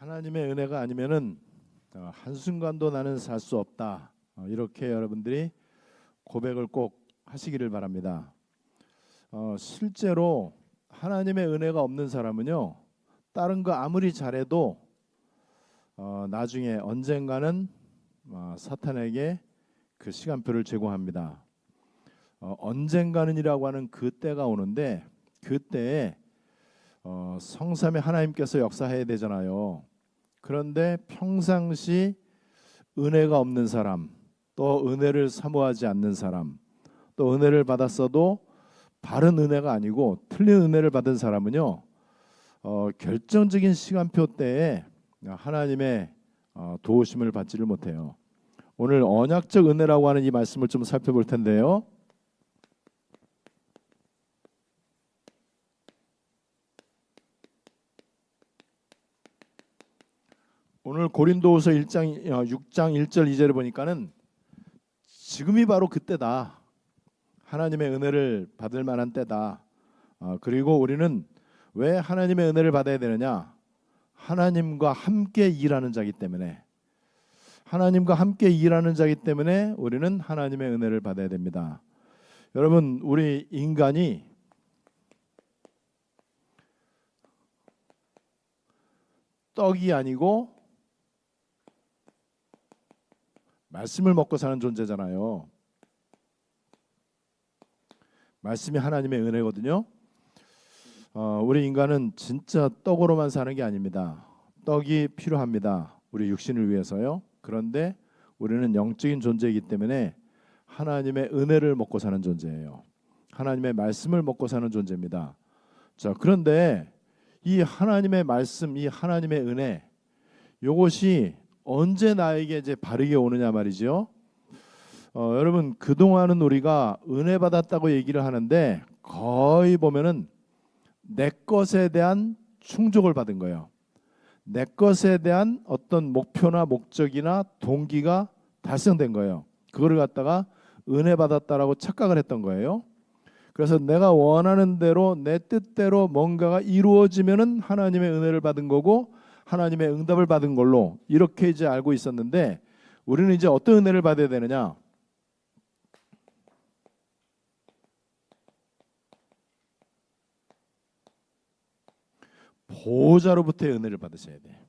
하나님의 은혜가 아니면은 한순간도 나는 살 수 없다. 이렇게 여러분들이 고백을 꼭 하시기를 바랍니다. 실제로 하나님의 은혜가 없는 사람은요, 다른 거 아무리 잘해도 나중에 언젠가는 사탄에게 그 시간표를 제공합니다. 언젠가는이라고 하는 그 때가 오는데, 그때에 성삼위 하나님께서 역사해야 되잖아요. 그런데 평상시 은혜가 없는 사람, 또 은혜를 사모하지 않는 사람, 또 은혜를 받았어도 바른 은혜가 아니고 틀린 은혜를 받은 사람은요, 결정적인 시간표 때에 하나님의 도우심을 받지를 못해요. 오늘 언약적 은혜라고 하는 이 말씀을 좀 살펴볼 텐데요. 오늘 고린도후서 6장 1절 2절을 보니까는 지금이 바로 그때다. 하나님의 은혜를 받을 만한 때다. 그리고 우리는 왜 하나님의 은혜를 받아야 되느냐? 하나님과 함께 일하는 자이기 때문에, 하나님과 함께 일하는 자이기 때문에 우리는 하나님의 은혜를 받아야 됩니다. 여러분, 우리 인간이 떡이 아니고 말씀을 먹고 사는 존재잖아요. 말씀이 하나님의 은혜거든요. 우리 인간은 진짜 떡으로만 사는 게 아닙니다. 떡이 필요합니다. 우리 육신을 위해서요. 그런데 우리는 영적인 존재이기 때문에 하나님의 은혜를 먹고 사는 존재예요. 하나님의 말씀을 먹고 사는 존재입니다. 자, 그런데 이 하나님의 말씀, 이 하나님의 은혜, 이것이 언제 나에게 이제 바르게 오느냐 말이죠. 여러분, 그동안은 우리가 은혜 받았다고 얘기를 하는데 거의 보면은 내 것에 대한 충족을 받은 거예요. 내 것에 대한 어떤 목표나 목적이나 동기가 달성된 거예요. 그거를 갖다가 은혜 받았다라고 착각을 했던 거예요. 그래서 내가 원하는 대로 내 뜻대로 뭔가가 이루어지면은 하나님의 은혜를 받은 거고 하나님의 응답을 받은 걸로 이렇게 이제 알고 있었는데, 우리는 이제 어떤 은혜를 받아야 되느냐? 보호자로부터의 은혜를 받으셔야 돼.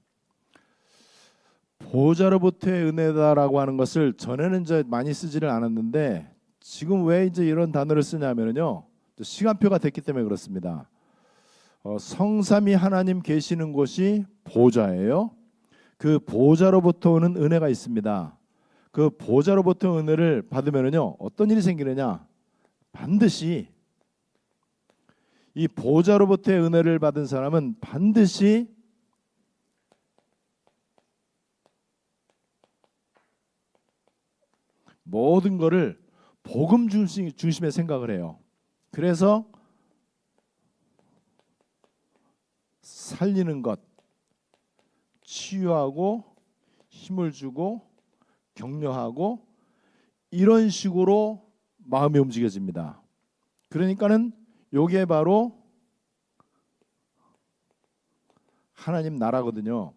보호자로부터의 은혜다라고 하는 것을 전에는 이제 많이 쓰지를 않았는데, 지금 왜 이제 이런 단어를 쓰냐면요, 시간표가 됐기 때문에 그렇습니다. 성삼위 하나님 계시는 곳이 보호자예요. 그 보호자로부터 오는 은혜가 있습니다. 그 보호자로부터 은혜를 받으면요, 어떤 일이 생기느냐? 반드시 이 보호자로부터의 은혜를 받은 사람은 반드시 모든 것을 복음 중심의 생각을 해요. 그래서 살리는 것, 치유하고 힘을 주고 격려하고 이런 식으로 마음이 움직여집니다. 그러니까는 요게 바로 하나님 나라거든요.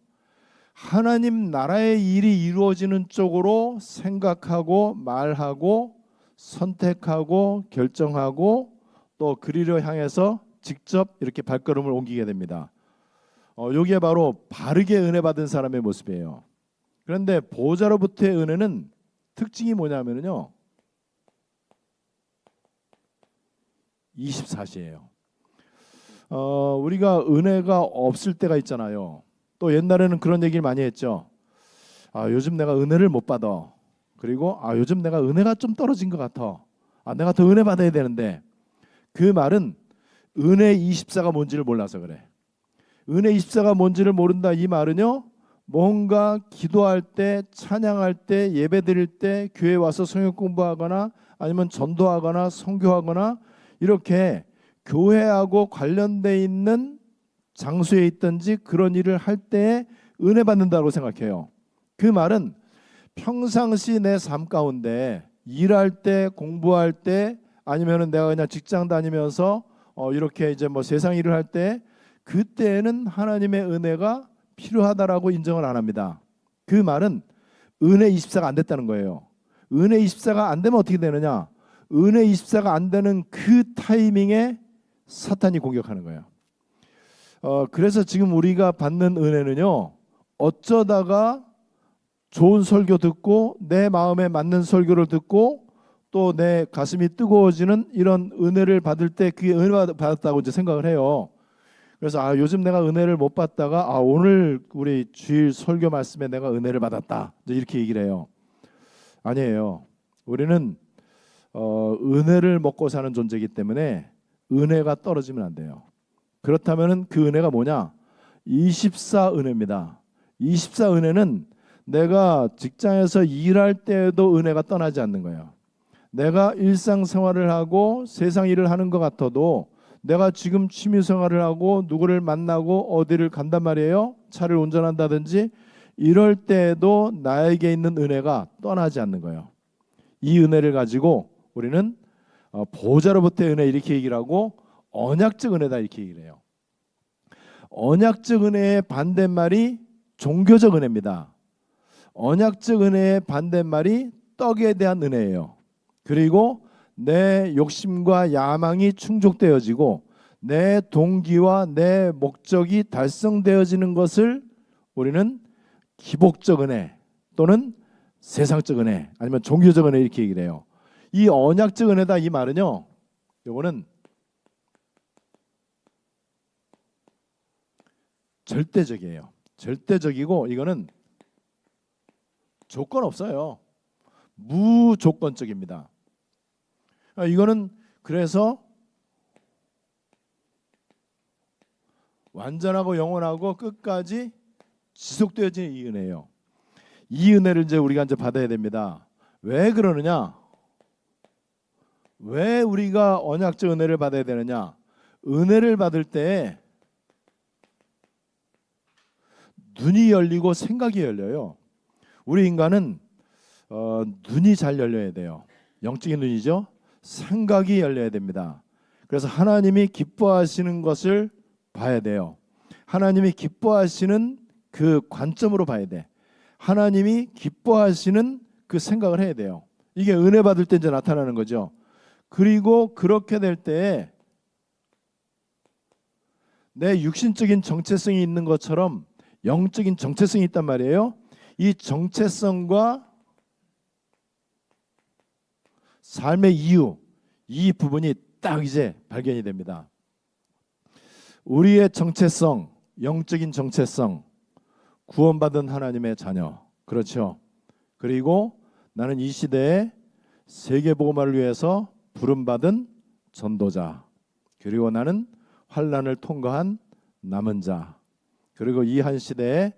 하나님 나라의 일이 이루어지는 쪽으로 생각하고 말하고 선택하고 결정하고 또 그리려 향해서 직접 이렇게 발걸음을 옮기게 됩니다. 요게 바로 바르게 은혜 받은 사람의 모습이에요. 그런데 보호자로부터의 은혜는 특징이 뭐냐면요, 24시예요. 우리가 은혜가 없을 때가 있잖아요. 또 옛날에는 그런 얘기를 많이 했죠. 요즘 내가 은혜를 못 받아. 그리고 요즘 내가 은혜가 좀 떨어진 것 같아. 내가 더 은혜 받아야 되는데. 그 말은 은혜 24가 뭔지를 몰라서 그래. 은혜 24가 뭔지를 모른다 이 말은요, 뭔가 기도할 때, 찬양할 때, 예배 드릴 때, 교회 와서 성경 공부하거나 아니면 전도하거나 선교하거나 이렇게 교회하고 관련돼 있는 장소에 있든지 그런 일을 할 때에 은혜 받는다고 생각해요. 그 말은 평상시 내 삶 가운데 일할 때, 공부할 때, 아니면은 내가 그냥 직장 다니면서 이렇게 이제 뭐 세상 일을 할 때, 그때에는 하나님의 은혜가 필요하다라고 인정을 안 합니다. 그 말은 은혜 24가 안 됐다는 거예요. 은혜 24가 안 되면 어떻게 되느냐? 은혜 24가 안 되는 그 타이밍에 사탄이 공격하는 거예요. 그래서 지금 우리가 받는 은혜는요, 어쩌다가 좋은 설교 듣고 내 마음에 맞는 설교를 듣고 또 내 가슴이 뜨거워지는 이런 은혜를 받을 때 그게 은혜 받았다고 이제 생각을 해요. 그래서 요즘 내가 은혜를 못 받다가 오늘 우리 주일 설교 말씀에 내가 은혜를 받았다, 이제 이렇게 얘기를 해요. 아니에요. 우리는 은혜를 먹고 사는 존재이기 때문에 은혜가 떨어지면 안 돼요. 그렇다면 그 은혜가 뭐냐? 24 은혜입니다. 24 은혜는 내가 직장에서 일할 때에도 은혜가 떠나지 않는 거예요. 내가 일상생활을 하고 세상 일을 하는 것 같아도 내가 지금 취미생활을 하고 누구를 만나고 어디를 간단 말이에요. 차를 운전한다든지 이럴 때에도 나에게 있는 은혜가 떠나지 않는 거예요. 이 은혜를 가지고 우리는 보호자로부터의 은혜 이렇게 얘기를 하고 언약적 은혜다 이렇게 얘기를 해요. 언약적 은혜의 반대말이 종교적 은혜입니다. 언약적 은혜의 반대말이 떡에 대한 은혜예요. 그리고 내 욕심과 야망이 충족되어지고 내 동기와 내 목적이 달성되어지는 것을 우리는 기복적 은혜 또는 세상적 은혜 아니면 종교적 은혜 이렇게 얘기를 해요. 이 언약적 은혜다 이 말은요, 요거는 절대적이에요. 절대적이고 이거는 조건 없어요. 무조건적입니다. 이거는 그래서 완전하고 영원하고 끝까지 지속되어지는 이 은혜예요. 이 은혜를 이제 우리가 이제 받아야 됩니다. 왜 그러느냐? 왜 우리가 언약적 은혜를 받아야 되느냐? 은혜를 받을 때 눈이 열리고 생각이 열려요. 우리 인간은 눈이 잘 열려야 돼요. 영적인 눈이죠. 생각이 열려야 됩니다. 그래서 하나님이 기뻐하시는 것을 봐야 돼요. 하나님이 기뻐하시는 그 관점으로 봐야 돼. 하나님이 기뻐하시는 그 생각을 해야 돼요. 이게 은혜 받을 때 이제 나타나는 거죠. 그리고 그렇게 될 때 내 육신적인 정체성이 있는 것처럼 영적인 정체성이 있단 말이에요. 이 정체성과 삶의 이유, 이 부분이 딱 이제 발견이 됩니다. 우리의 정체성, 영적인 정체성, 구원받은 하나님의 자녀, 그렇죠. 그리고 나는 이 시대에 세계복음화를 위해서 부름받은 전도자, 그리고 나는 환난을 통과한 남은 자, 그리고 이 한 시대에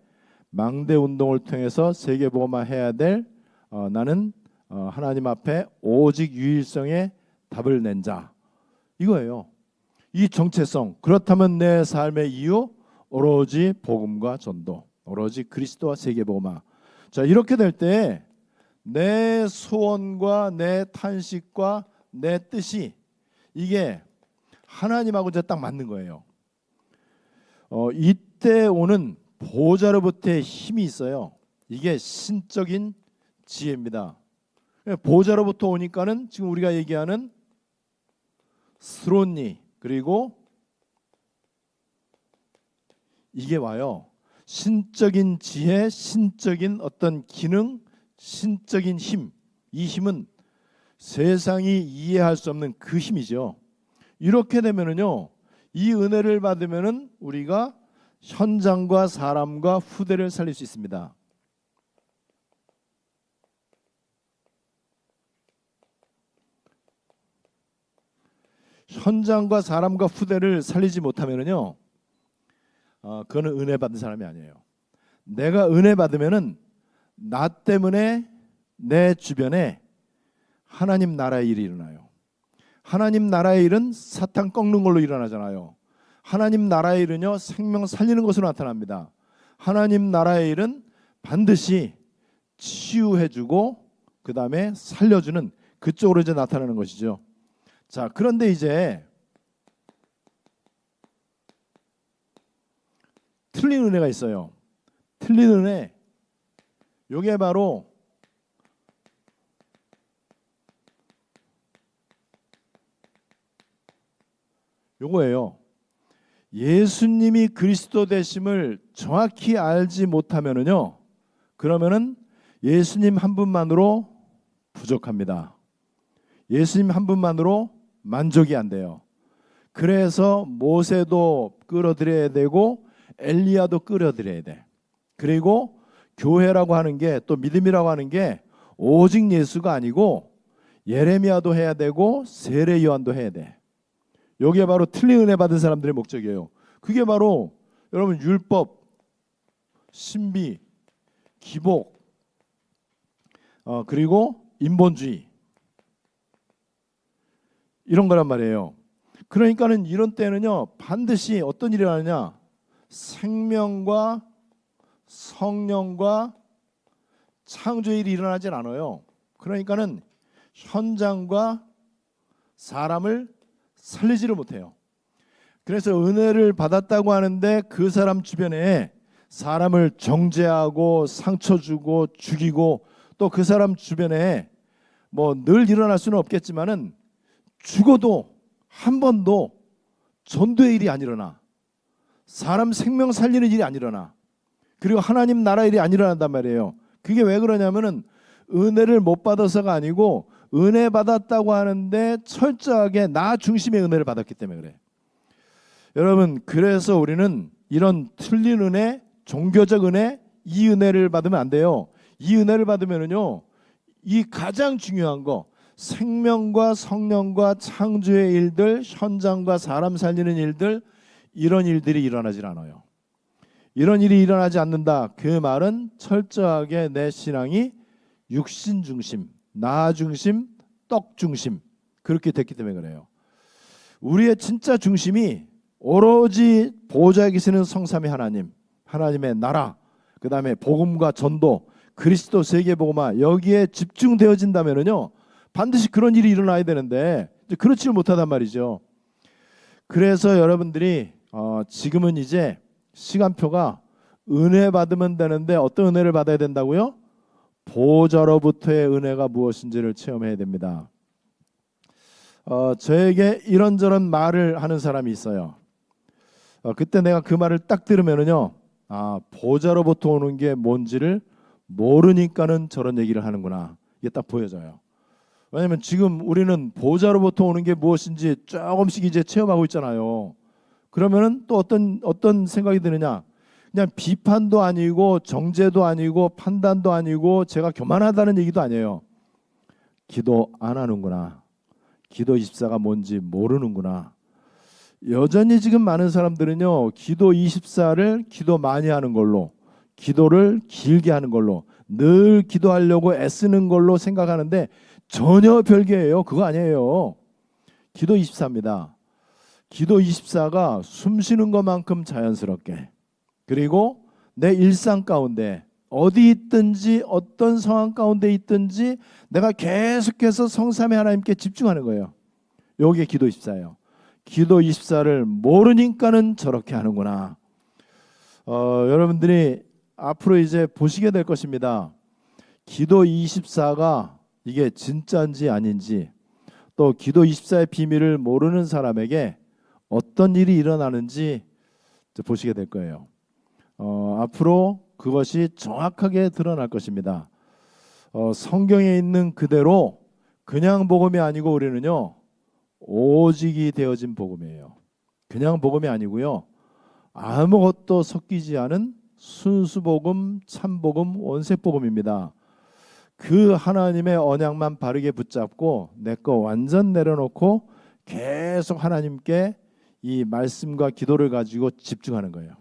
망대 운동을 통해서 세계복음화 해야 될 나는 하나님 앞에 오직 유일성의 답을 낸 자, 이거예요. 이 정체성. 그렇다면 내 삶의 이유 오로지 복음과 전도, 오로지 그리스도와 세계복음화. 자, 이렇게 될 때 내 소원과 내 탄식과 내 뜻이 이게 하나님하고 이제 딱 맞는 거예요. 이때 오는 보호자로부터의 힘이 있어요. 이게 신적인 지혜입니다. 보호자로부터 오니까는 지금 우리가 얘기하는 스론니, 그리고 이게 와요. 신적인 지혜, 신적인 어떤 기능, 신적인 힘. 이 힘은 세상이 이해할 수 없는 그 힘이죠. 이렇게 되면은요, 이 은혜를 받으면은 우리가 현장과 사람과 후대를 살릴 수 있습니다. 현장과 사람과 후대를 살리지 못하면은요, 그거는 은혜 받은 사람이 아니에요. 내가 은혜 받으면은 나 때문에 내 주변에 하나님 나라의 일이 일어나요. 하나님 나라의 일은 사탄 꺾는 걸로 일어나잖아요. 하나님 나라의 일은요, 생명 살리는 것으로 나타납니다. 하나님 나라의 일은 반드시 치유해주고 그 다음에 살려주는 그쪽으로 이제 나타나는 것이죠. 자, 그런데 이제 틀린 은혜가 있어요. 틀린 은혜, 요게 바로 요거예요. 예수님이 그리스도 되심을 정확히 알지 못하면은요, 그러면은 예수님 한 분만으로 부족합니다. 예수님 한 분만으로 만족이 안 돼요. 그래서 모세도 끌어들여야 되고 엘리야도 끌어들여야 돼. 그리고 교회라고 하는 게, 또 믿음이라고 하는 게 오직 예수가 아니고 예레미야도 해야 되고 세례 요한도 해야 돼. 여기에 바로 틀린 은혜 받은 사람들의 목적이에요. 그게 바로 여러분 율법, 신비, 기복, 그리고 인본주의, 이런 거란 말이에요. 그러니까는 이런 때는요, 반드시 어떤 일이 일어나냐, 생명과 성령과 창조의 일이 일어나질 않아요. 그러니까는 현장과 사람을 살리지를 못해요. 그래서 은혜를 받았다고 하는데 그 사람 주변에 사람을 정죄하고 상처 주고 죽이고, 또 그 사람 주변에 뭐 늘 일어날 수는 없겠지만은 죽어도 한 번도 전도의 일이 안 일어나, 사람 생명 살리는 일이 안 일어나, 그리고 하나님 나라 일이 안 일어난단 말이에요. 그게 왜 그러냐면은 은혜를 못 받아서가 아니고 은혜 받았다고 하는데 철저하게 나 중심의 은혜를 받았기 때문에 그래. 여러분, 그래서 우리는 이런 틀린 은혜, 종교적 은혜, 이 은혜를 받으면 안 돼요. 이 은혜를 받으면은요, 이 가장 중요한 거, 생명과 성령과 창조의 일들, 현장과 사람 살리는 일들, 이런 일들이 일어나질 않아요. 이런 일이 일어나지 않는다. 그 말은 철저하게 내 신앙이 육신 중심, 나 중심, 떡 중심, 그렇게 됐기 때문에 그래요. 우리의 진짜 중심이 오로지 보좌에 계시는 성삼위 하나님, 하나님의 나라, 그 다음에 복음과 전도, 그리스도 세계복음화, 여기에 집중되어진다면요, 반드시 그런 일이 일어나야 되는데 그렇지를 못하단 말이죠. 그래서 여러분들이 지금은 이제 시간표가 은혜 받으면 되는데 어떤 은혜를 받아야 된다고요? 보좌로부터의 은혜가 무엇인지를 체험해야 됩니다. 저에게 이런저런 말을 하는 사람이 있어요. 그때 내가 그 말을 딱 들으면은요, 보좌로부터 오는 게 뭔지를 모르니까는 저런 얘기를 하는구나, 이게 딱 보여져요. 왜냐하면 지금 우리는 보좌로부터 오는 게 무엇인지 조금씩 이제 체험하고 있잖아요. 그러면은 또 어떤 생각이 드느냐, 그냥 비판도 아니고 정죄도 아니고 판단도 아니고 제가 교만하다는 얘기도 아니에요. 기도 안 하는구나, 기도 24가 뭔지 모르는구나. 여전히 지금 많은 사람들은요, 기도 24를 기도 많이 하는 걸로, 기도를 길게 하는 걸로, 늘 기도하려고 애쓰는 걸로 생각하는데 전혀 별개예요. 그거 아니에요. 기도 24입니다. 기도 24가 숨 쉬는 것만큼 자연스럽게, 그리고 내 일상 가운데 어디 있든지 어떤 상황 가운데 있든지 내가 계속해서 성삼위 하나님께 집중하는 거예요. 여기에 기도 24예요. 기도 24를 모르니까는 저렇게 하는구나. 여러분들이 앞으로 이제 보시게 될 것입니다. 기도 24가 이게 진짜인지 아닌지, 또 기도 24의 비밀을 모르는 사람에게 어떤 일이 일어나는지 보시게 될 거예요. 앞으로 그것이 정확하게 드러날 것입니다. 성경에 있는 그대로 그냥 복음이 아니고 우리는요, 오직이 되어진 복음이에요. 그냥 복음이 아니고요, 아무것도 섞이지 않은 순수복음, 참복음, 원색복음입니다. 그 하나님의 언약만 바르게 붙잡고 내 거 완전 내려놓고 계속 하나님께 이 말씀과 기도를 가지고 집중하는 거예요.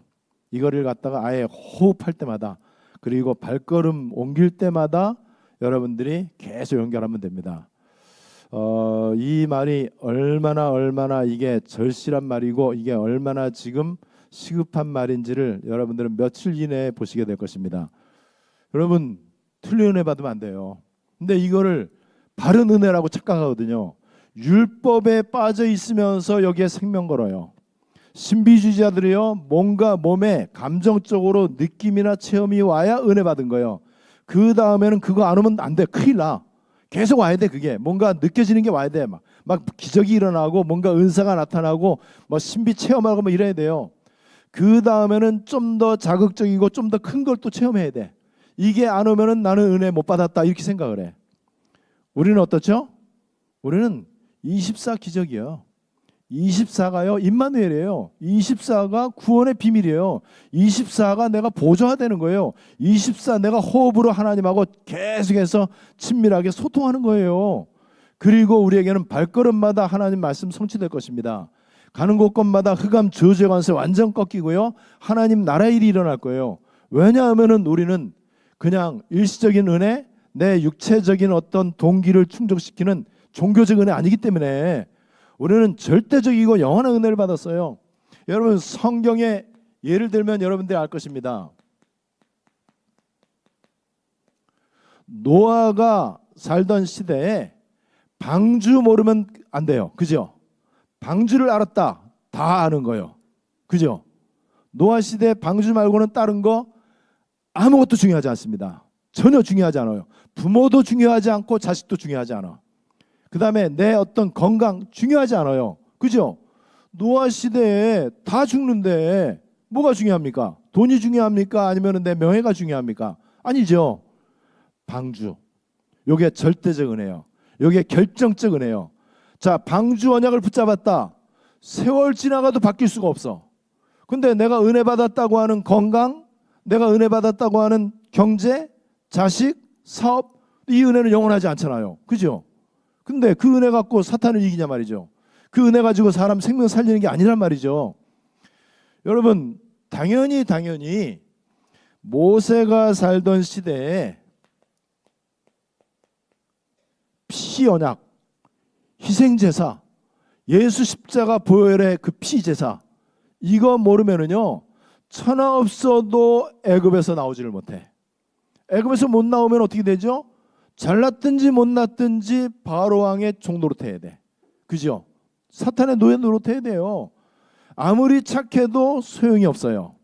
이거를 갖다가 아예 호흡할 때마다, 그리고 발걸음 옮길 때마다 여러분들이 계속 연결하면 됩니다. 이 말이 얼마나 이게 절실한 말이고 이게 얼마나 지금 시급한 말인지를 여러분들은 며칠 이내에 보시게 될 것입니다. 여러분, 틀린 은혜 받으면 안 돼요. 근데 이거를 바른 은혜라고 착각하거든요. 율법에 빠져 있으면서 여기에 생명 걸어요. 신비주의자들이요, 뭔가 몸에 감정적으로 느낌이나 체험이 와야 은혜 받은 거예요. 그 다음에는 그거 안 오면 안 돼. 큰일 나. 계속 와야 돼. 그게 뭔가 느껴지는 게 와야 돼. 막 기적이 일어나고 뭔가 은사가 나타나고 뭐 신비 체험하고 뭐 이래야 돼요. 그 다음에는 좀 더 자극적이고 좀 더 큰 걸 또 체험해야 돼. 이게 안 오면은 나는 은혜 못 받았다 이렇게 생각을 해. 우리는 어떻죠? 우리는 24 기적이에요. 24가요 임마누엘이에요. 24가 구원의 비밀이에요. 24가 내가 보조화되는 거예요. 24 내가 호흡으로 하나님하고 계속해서 친밀하게 소통하는 거예요. 그리고 우리에게는 발걸음마다 하나님 말씀 성취될 것입니다. 가는 곳곳마다 흑암 저주의 관세 완전 꺾이고요, 하나님 나라 일이 일어날 거예요. 왜냐하면은 우리는 그냥 일시적인 은혜, 내 육체적인 어떤 동기를 충족시키는 종교적 은혜 아니기 때문에 우리는 절대적이고 영원한 은혜를 받았어요. 여러분, 성경에 예를 들면 여러분들이 알 것입니다. 노아가 살던 시대에 방주 모르면 안 돼요. 그죠? 방주를 알았다. 다 아는 거예요. 그죠? 노아 시대 방주 말고는 다른 거 아무것도 중요하지 않습니다. 전혀 중요하지 않아요. 부모도 중요하지 않고 자식도 중요하지 않아. 그 다음에 내 어떤 건강 중요하지 않아요. 그죠? 노아 시대에 다 죽는데 뭐가 중요합니까? 돈이 중요합니까? 아니면 내 명예가 중요합니까? 아니죠. 방주. 요게 절대적 은혜예요. 요게 결정적 은혜예요. 자, 방주 언약을 붙잡았다. 세월 지나가도 바뀔 수가 없어. 근데 내가 은혜 받았다고 하는 건강, 내가 은혜 받았다고 하는 경제, 자식, 사업, 이 은혜는 영원하지 않잖아요. 그죠? 근데 그 은혜 갖고 사탄을 이기냐 말이죠. 그 은혜 가지고 사람 생명 살리는 게 아니란 말이죠. 여러분, 당연히 모세가 살던 시대에 피 언약, 희생제사, 예수 십자가 보혈의 그 피제사, 이거 모르면은요, 천하 없어도 애굽에서 나오지를 못해. 애굽에서 못 나오면 어떻게 되죠? 잘났든지 못났든지 바로 왕의 종 노릇해야 돼. 그죠? 사탄의 노예 노릇해야 돼요. 아무리 착해도 소용이 없어요.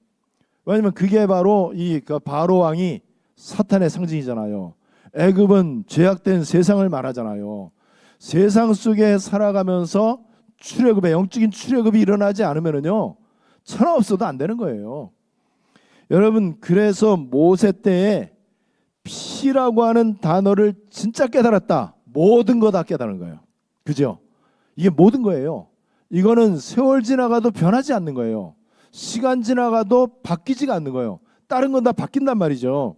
왜냐면 그게 바로 이 바로 왕이 사탄의 상징이잖아요. 애굽은 죄악된 세상을 말하잖아요. 세상 속에 살아가면서 출애굽의 영적인 출애굽이 일어나지 않으면은요, 천하 없어도 안 되는 거예요. 여러분, 그래서 모세 때에 피라고 하는 단어를 진짜 깨달았다. 모든 거 다 깨달은 거예요. 그죠? 이게 모든 거예요. 이거는 세월 지나가도 변하지 않는 거예요. 시간 지나가도 바뀌지가 않는 거예요. 다른 건 다 바뀐단 말이죠.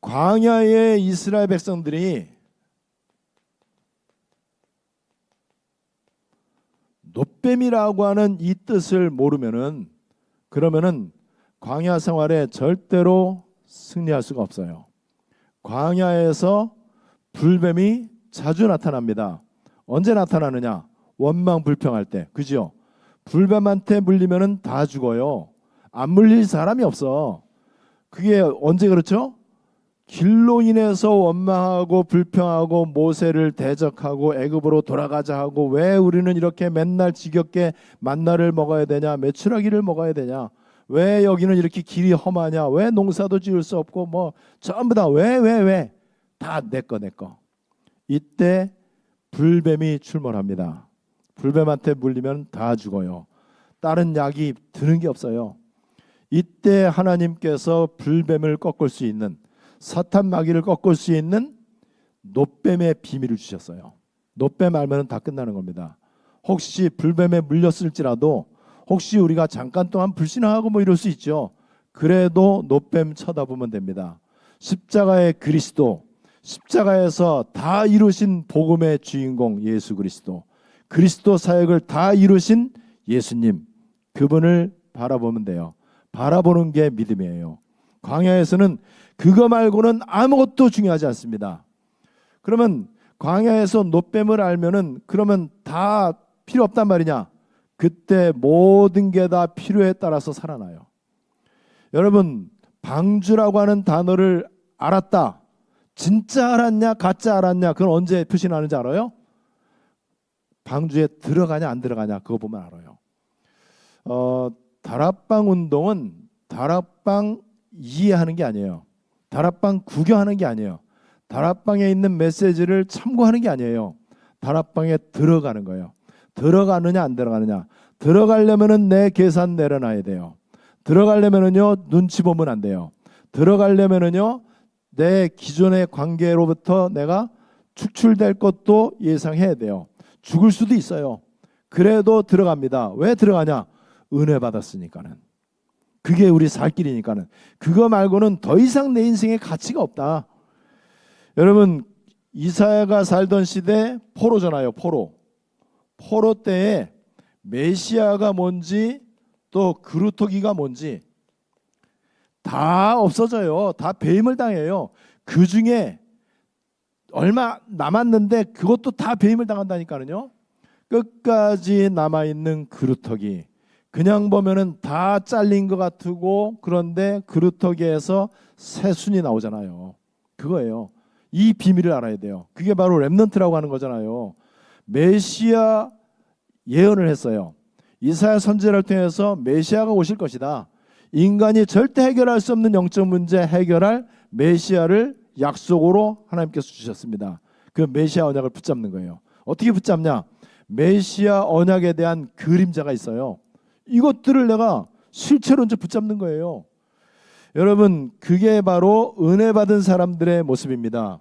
광야의 이스라엘 백성들이 놋뱀이라고 하는 이 뜻을 모르면은, 그러면은 광야 생활에 절대로 승리할 수가 없어요. 광야에서 불뱀이 자주 나타납니다. 언제 나타나느냐? 원망 불평할 때. 그죠? 불뱀한테 물리면은 다 죽어요. 안 물릴 사람이 없어. 그게 언제 그렇죠? 길로 인해서 원망하고 불평하고 모세를 대적하고 애굽으로 돌아가자 하고, 왜 우리는 이렇게 맨날 지겹게 만나를 먹어야 되냐, 메추라기를 먹어야 되냐, 왜 여기는 이렇게 길이 험하냐, 왜 농사도 지을 수 없고, 뭐 전부 다 왜 다 내 거. 이때 불뱀이 출몰합니다. 불뱀한테 물리면 다 죽어요. 다른 약이 드는 게 없어요. 이때 하나님께서 불뱀을 꺾을 수 있는, 사탄 마귀를 꺾을 수 있는 놋뱀의 비밀을 주셨어요. 놋뱀 알면 다 끝나는 겁니다. 혹시 불뱀에 물렸을지라도, 혹시 우리가 잠깐 동안 불신하고 뭐 이럴 수 있죠. 그래도 놋뱀 쳐다보면 됩니다. 십자가의 그리스도, 십자가에서 다 이루신 복음의 주인공 예수 그리스도, 그리스도 사역을 다 이루신 예수님, 그분을 바라보면 돼요. 바라보는 게 믿음이에요. 광야에서는 그거 말고는 아무것도 중요하지 않습니다. 그러면 광야에서 놋뱀을 알면은 그러면 다 필요 없단 말이냐? 그때 모든 게 다 필요에 따라서 살아나요. 여러분, 방주라고 하는 단어를 알았다. 진짜 알았냐 가짜 알았냐, 그건 언제 표시 나는지 알아요? 방주에 들어가냐 안 들어가냐, 그거 보면 알아요. 다락방 운동은 다락방 이해하는 게 아니에요. 다락방 구경하는 게 아니에요. 다락방에 있는 메시지를 참고하는 게 아니에요. 다락방에 들어가는 거예요. 들어가느냐 안 들어가느냐. 들어가려면은 내 계산 내려놔야 돼요. 들어가려면은요 눈치 보면 안 돼요. 들어가려면은요 내 기존의 관계로부터 내가 축출될 것도 예상해야 돼요. 죽을 수도 있어요. 그래도 들어갑니다. 왜 들어가냐? 은혜 받았으니까는. 그게 우리 살 길이니까는. 그거 말고는 더 이상 내 인생에 가치가 없다. 여러분 이사야가 살던 시대 포로잖아요. 포로 때에 메시아가 뭔지 또 그루터기가 뭔지 다 없어져요. 다 배임을 당해요. 그 중에 얼마 남았는데 그것도 다 배임을 당한다니까요. 끝까지 남아있는 그루터기. 그냥 보면은 다 잘린 것 같고 그런데 그루터기에서 새순이 나오잖아요. 그거예요. 이 비밀을 알아야 돼요. 그게 바로 렘넌트라고 하는 거잖아요. 메시아 예언을 했어요. 이사야 선지자를 통해서 메시아가 오실 것이다. 인간이 절대 해결할 수 없는 영적 문제 해결할 메시아를 약속으로 하나님께서 주셨습니다. 그 메시아 언약을 붙잡는 거예요. 어떻게 붙잡냐? 메시아 언약에 대한 그림자가 있어요. 이것들을 내가 실체로 이제 붙잡는 거예요. 여러분 그게 바로 은혜 받은 사람들의 모습입니다.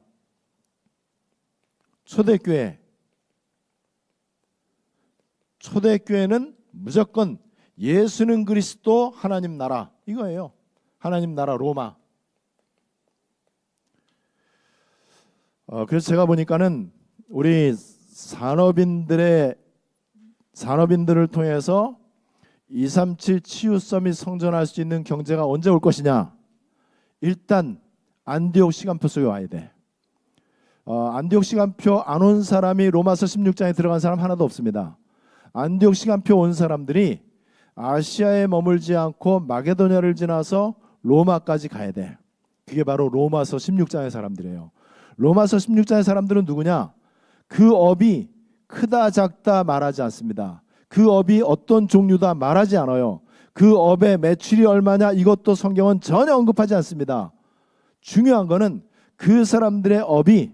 초대교회는 무조건 예수는 그리스도 하나님 나라 이거예요. 하나님 나라 로마. 그래서 제가 보니까는 우리 산업인들을 통해서 237 치유 서밋 성전할 수 있는 경제가 언제 올 것이냐? 일단 안디옥 시간표 속에 와야 돼. 안디옥 시간표 안 온 사람이 로마서 16장에 들어간 사람 하나도 없습니다. 안디옥 시간표 온 사람들이 아시아에 머물지 않고 마게도냐를 지나서 로마까지 가야 돼. 그게 바로 로마서 16장의 사람들이에요. 로마서 16장의 사람들은 누구냐? 그 업이 크다 작다 말하지 않습니다. 그 업이 어떤 종류다 말하지 않아요. 그 업의 매출이 얼마냐 이것도 성경은 전혀 언급하지 않습니다. 중요한 거는 그 사람들의 업이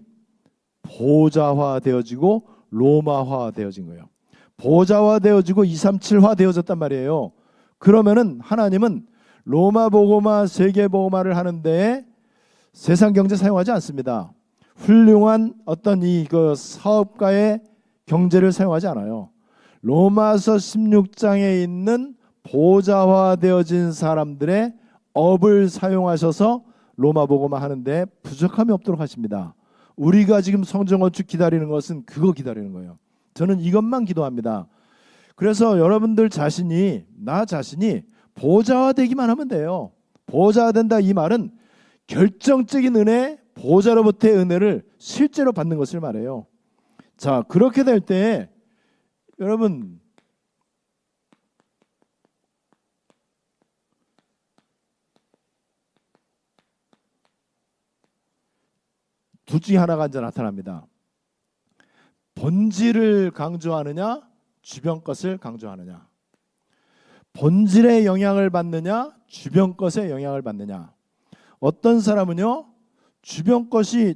보좌화 되어지고 로마화 되어진 거예요. 보좌화 되어지고 237화 되어졌단 말이에요. 그러면은 하나님은 로마 복음화 세계 복음화를 하는데 세상 경제 사용하지 않습니다. 훌륭한 어떤 그 사업가의 경제를 사용하지 않아요. 로마서 16장에 있는 보좌화 되어진 사람들의 업을 사용하셔서 로마 복음화 하는데 부족함이 없도록 하십니다. 우리가 지금 성전 건축 기다리는 것은 그거 기다리는 거예요. 저는 이것만 기도합니다. 그래서 여러분들 자신이 나 자신이 보좌화 되기만 하면 돼요. 보좌화 된다 이 말은 결정적인 은혜, 보좌로부터의 은혜를 실제로 받는 것을 말해요. 자, 그렇게 될 때 여러분 둘 중에 하나가 이제 나타납니다. 본질을 강조하느냐 주변 것을 강조하느냐. 본질의 영향을 받느냐 주변 것의 영향을 받느냐. 어떤 사람은요 주변 것이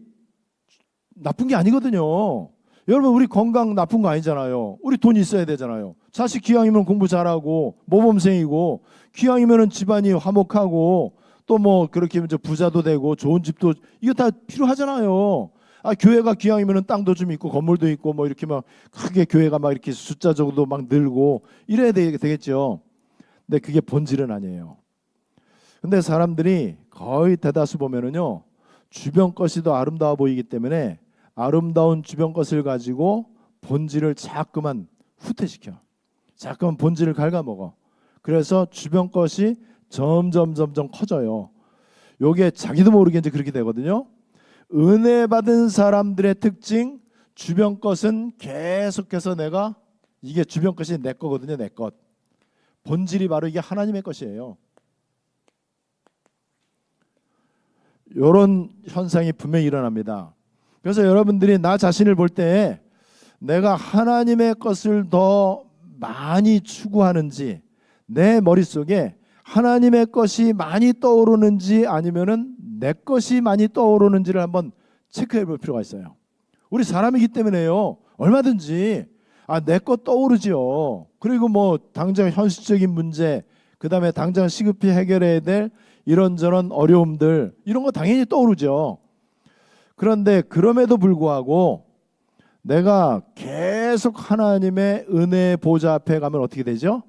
나쁜 게 아니거든요. 여러분 우리 건강 나쁜 거 아니잖아요. 우리 돈 있어야 되잖아요. 자식 기왕이면 공부 잘하고 모범생이고 기왕이면 집안이 화목하고 또 뭐 그렇게 이제 부자도 되고 좋은 집도 이거 다 필요하잖아요. 교회가 기왕이면 땅도 좀 있고 건물도 있고 뭐 이렇게 막 크게 교회가 막 이렇게 숫자적으로 막 늘고 이래야 되겠죠. 근데 그게 본질은 아니에요. 근데 사람들이 거의 대다수 보면은요 주변 것이 더 아름다워 보이기 때문에 아름다운 주변 것을 가지고 본질을 자꾸만 후퇴시켜. 자꾸만 본질을 갉아먹어. 그래서 주변 것이 점점 커져요. 요게 자기도 모르게 이제 그렇게 되거든요. 은혜 받은 사람들의 특징, 주변 것은 계속해서 내가 이게 주변 것이 내 거거든요. 내 것. 본질이 바로 이게 하나님의 것이에요. 이런 현상이 분명히 일어납니다. 그래서 여러분들이 나 자신을 볼 때 내가 하나님의 것을 더 많이 추구하는지 내 머릿속에 하나님의 것이 많이 떠오르는지 아니면은 내 것이 많이 떠오르는지를 한번 체크해 볼 필요가 있어요. 우리 사람이기 때문에요. 얼마든지 내 것 떠오르지요. 그리고 뭐 당장 현실적인 문제, 그다음에 당장 시급히 해결해야 될 이런저런 어려움들, 이런 거 당연히 떠오르죠. 그런데 그럼에도 불구하고 내가 계속 하나님의 은혜의 보좌 앞에 가면 어떻게 되죠?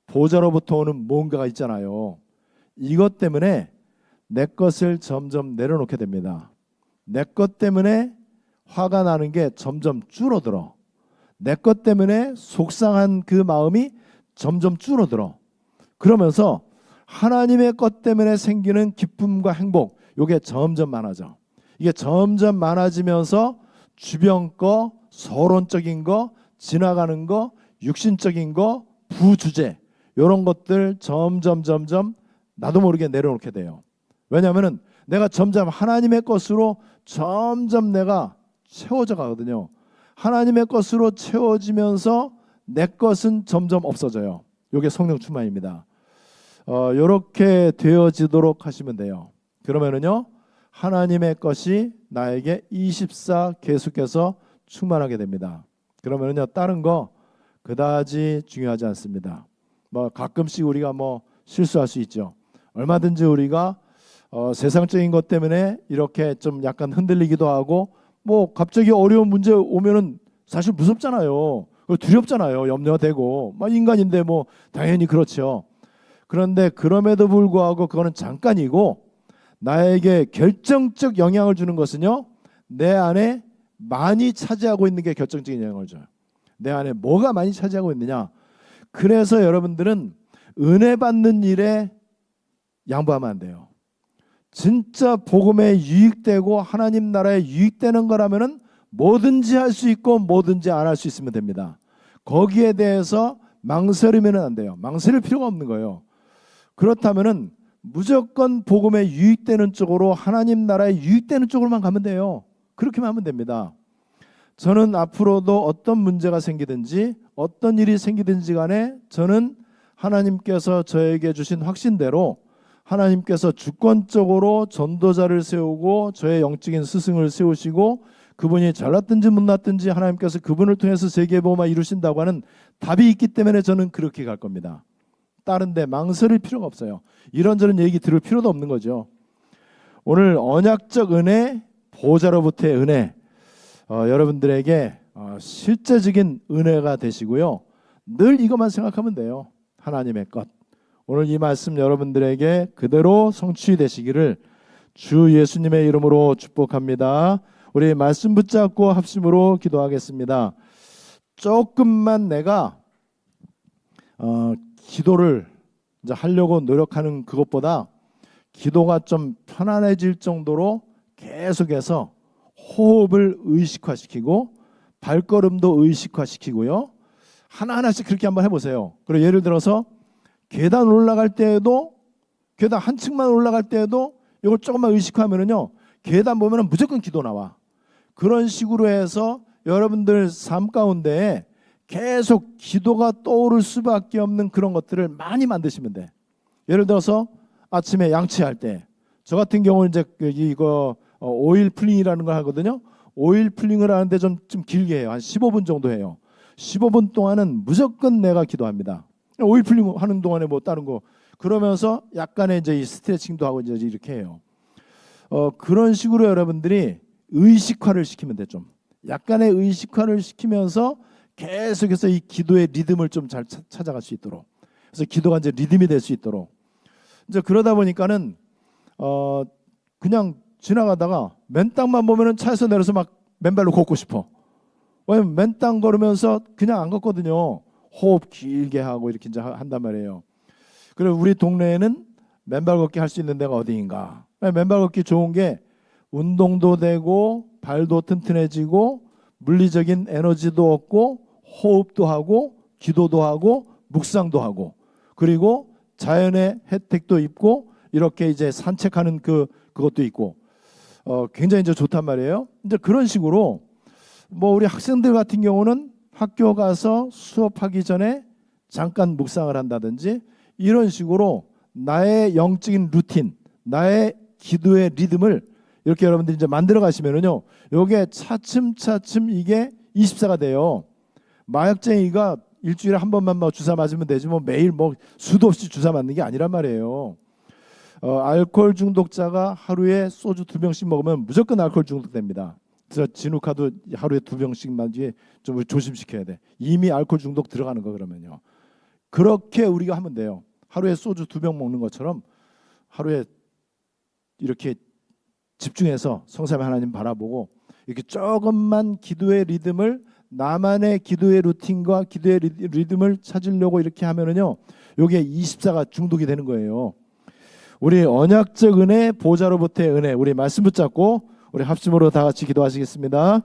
보좌로부터 오는 뭔가가 있잖아요. 이것 때문에 내 것을 점점 내려놓게 됩니다. 내 것 때문에 화가 나는 게 점점 줄어들어. 내 것 때문에 속상한 그 마음이 점점 줄어들어. 그러면서 하나님의 것 때문에 생기는 기쁨과 행복, 이게 점점 많아져. 이게 점점 많아지면서 주변 거, 서론적인 거, 지나가는 거, 육신적인 거, 부주제, 이런 것들 점점 나도 모르게 내려놓게 돼요. 왜냐하면 내가 점점 하나님의 것으로 점점 내가 채워져 가거든요. 하나님의 것으로 채워지면서 내 것은 점점 없어져요. 이게 성령 충만입니다. 이렇게 되어지도록 하시면 돼요. 그러면은요, 하나님의 것이 나에게 24 계속해서 충만하게 됩니다. 그러면은요, 다른 거 그다지 중요하지 않습니다. 뭐 가끔씩 우리가 뭐 실수할 수 있죠. 얼마든지 우리가 세상적인 것 때문에 이렇게 좀 약간 흔들리기도 하고, 뭐 갑자기 어려운 문제 오면은 사실 무섭잖아요. 두렵잖아요. 염려가 되고, 막 인간인데 뭐 당연히 그렇죠. 그런데 그럼에도 불구하고 그거는 잠깐이고, 나에게 결정적 영향을 주는 것은요, 내 안에 많이 차지하고 있는 게 결정적인 영향을 줘요. 내 안에 뭐가 많이 차지하고 있느냐. 그래서 여러분들은 은혜 받는 일에 양보하면 안 돼요. 진짜 복음에 유익되고 하나님 나라에 유익되는 거라면은 뭐든지 할 수 있고 뭐든지 안 할 수 있으면 됩니다. 거기에 대해서 망설이면 안 돼요. 망설일 필요가 없는 거예요. 그렇다면은 무조건 복음에 유익되는 쪽으로, 하나님 나라에 유익되는 쪽으로만 가면 돼요. 그렇게만 하면 됩니다. 저는 앞으로도 어떤 문제가 생기든지 어떤 일이 생기든지 간에 저는 하나님께서 저에게 주신 확신대로 하나님께서 주권적으로 전도자를 세우고 저의 영적인 스승을 세우시고, 그분이 잘났든지 못났든지 하나님께서 그분을 통해서 세계복음화 이루신다고 하는 답이 있기 때문에 저는 그렇게 갈 겁니다. 다른 데 망설일 필요가 없어요. 이런저런 얘기 들을 필요도 없는 거죠. 오늘 언약적 은혜, 보좌로부터의 은혜, 여러분들에게 실제적인 은혜가 되시고요. 늘 이것만 생각하면 돼요. 하나님의 것. 오늘 이 말씀 여러분들에게 그대로 성취되시기를 주 예수님의 이름으로 축복합니다. 우리 말씀 붙잡고 합심으로 기도하겠습니다. 조금만 내가 기도를 이제 하려고 노력하는 그것보다 기도가 좀 편안해질 정도로 계속해서 호흡을 의식화시키고 발걸음도 의식화시키고요. 하나하나씩 그렇게 한번 해보세요. 그리고 예를 들어서 계단 올라갈 때에도, 계단 한 층만 올라갈 때에도 이걸 조금만 의식하면은요, 계단 보면은 무조건 기도 나와. 그런 식으로 해서 여러분들 삶 가운데 계속 기도가 떠오를 수밖에 없는 그런 것들을 많이 만드시면 돼. 예를 들어서 아침에 양치할 때, 저 같은 경우는 이제 이거 오일 플링이라는 걸 하거든요. 오일 플링을 하는데 좀 길게 해요. 한 15분 정도 해요. 15분 동안은 무조건 내가 기도합니다. 오일 플링 하는 동안에 뭐 다른 거 그러면서 약간의 이제 이 스트레칭도 하고 이제 이렇게 해요. 그런 식으로 여러분들이 의식화를 시키면 돼. 좀 약간의 의식화를 시키면서 계속해서 이 기도의 리듬을 좀 잘 찾아갈 수 있도록, 그래서 기도가 이제 리듬이 될 수 있도록. 이제 그러다 보니까는 그냥 지나가다가 맨 땅만 보면은 차에서 내려서 막 맨발로 걷고 싶어. 왜냐면 맨 땅 걸으면서 그냥 안 걷거든요. 호흡 길게 하고 이렇게 이제 한단 말이에요. 그리고 우리 동네에는 맨발 걷기 할 수 있는 데가 어디인가? 맨발 걷기 좋은 게 운동도 되고 발도 튼튼해지고 물리적인 에너지도 얻고 호흡도 하고 기도도 하고 묵상도 하고, 그리고 자연의 혜택도 있고 이렇게 이제 산책하는 그것도 있고 굉장히 이제 좋단 말이에요. 이제 그런 식으로 뭐 우리 학생들 같은 경우는 학교 가서 수업하기 전에 잠깐 묵상을 한다든지 이런 식으로 나의 영적인 루틴, 나의 기도의 리듬을 이렇게 여러분들이 이제 만들어 가시면은요, 요게 차츰차츰 이게 24가 돼요. 마약쟁이가 일주일에 한 번만 뭐 주사 맞으면 되지 뭐 매일 뭐 수도 없이 주사 맞는 게 아니란 말이에요. 알코올 중독자가 하루에 소주 2병씩 먹으면 무조건 알코올 중독됩니다. 그래서 진흙화도 하루에 2병씩만 좀 조심시켜야 돼. 이미 알코올 중독 들어가는 거 그러면요. 그렇게 우리가 하면 돼요. 하루에 소주 2병 먹는 것처럼 하루에 이렇게 집중해서 성삼위 하나님 바라보고 이렇게 조금만 기도의 리듬을, 나만의 기도의 루틴과 기도의 리듬을 찾으려고 이렇게 하면은요, 요게 24가 중독이 되는 거예요. 우리 언약적 은혜, 보좌로부터의 은혜, 우리 말씀 붙잡고 우리 합심으로 다 같이 기도하시겠습니다.